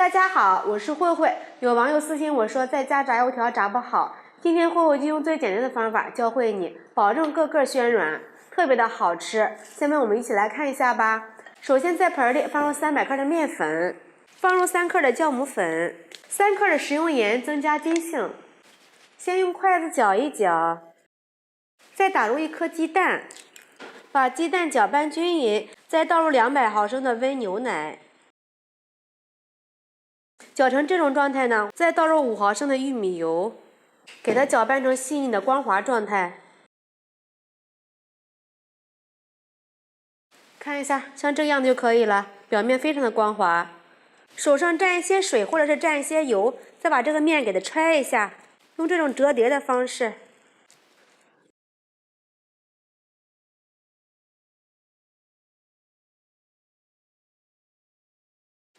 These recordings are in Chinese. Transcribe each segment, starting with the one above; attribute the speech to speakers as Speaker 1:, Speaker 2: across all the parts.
Speaker 1: 大家好，我是慧慧。有网友私信我说在家炸油条炸不好，今天慧慧就用最简单的方法教会你，保证个个暄软，特别的好吃。下面我们一起来看一下吧。首先在盆里放入300克的面粉，放入3克的酵母粉，3克的食用盐增加筋性。先用筷子搅一搅，再打入1颗鸡蛋，把鸡蛋搅拌均匀，再倒入200毫升的温牛奶。搅成这种状态呢，再倒入5毫升的玉米油，给它搅拌成细腻的光滑状态。看一下，像这样就可以了，表面非常的光滑。手上蘸一些水或者是蘸一些油，再把这个面给它揣一下，用这种折叠的方式。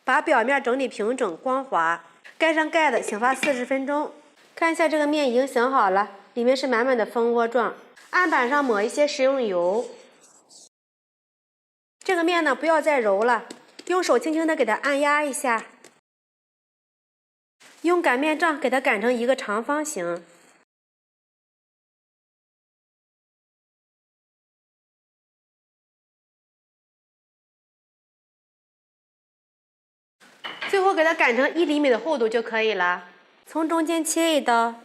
Speaker 1: 把表面整理平整光滑，盖上盖子，醒发40分钟。看一下这个面已经醒好了，里面是满满的蜂窝状。案板上抹一些食用油。这个面呢，不要再揉了，用手轻轻的给它按压一下，用擀面杖给它擀成一个长方形。最后给它擀成1厘米的厚度就可以了。从中间切一刀，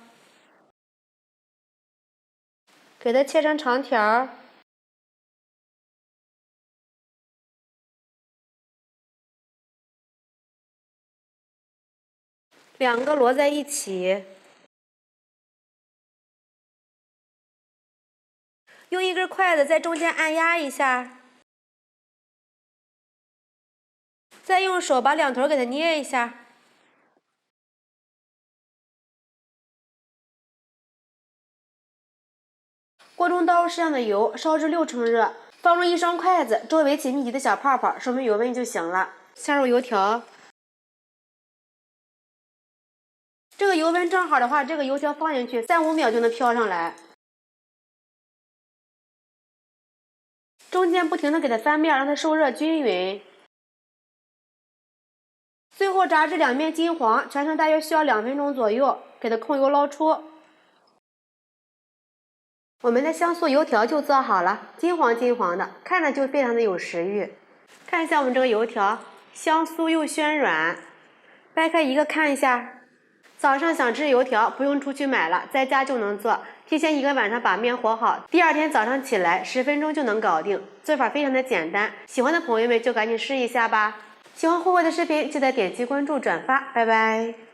Speaker 1: 给它切成长条，两个摞在一起，用1根筷子在中间按压一下，再用手把两头给它捏一下。锅中倒入适量的油，烧至6成热，放入1双筷子，周围起密集的小泡泡，说明油温就行了。下入油条，这个油温正好的话，这个油条放进去3、5秒就能飘上来。中间不停的给它翻面，让它受热均匀。最后炸至两面金黄，全程大约需要2分钟左右，给它控油捞出。我们的香酥油条就做好了，金黄金黄的，看着就非常的有食欲。看一下我们这个油条，香酥又暄软。掰开一个看一下。早上想吃油条，不用出去买了，在家就能做。提前1个晚上把面和好，第2天早上起来10分钟就能搞定，做法非常的简单。喜欢的朋友们就赶紧试一下吧。喜欢慧慧的视频，记得点击关注、转发，拜拜。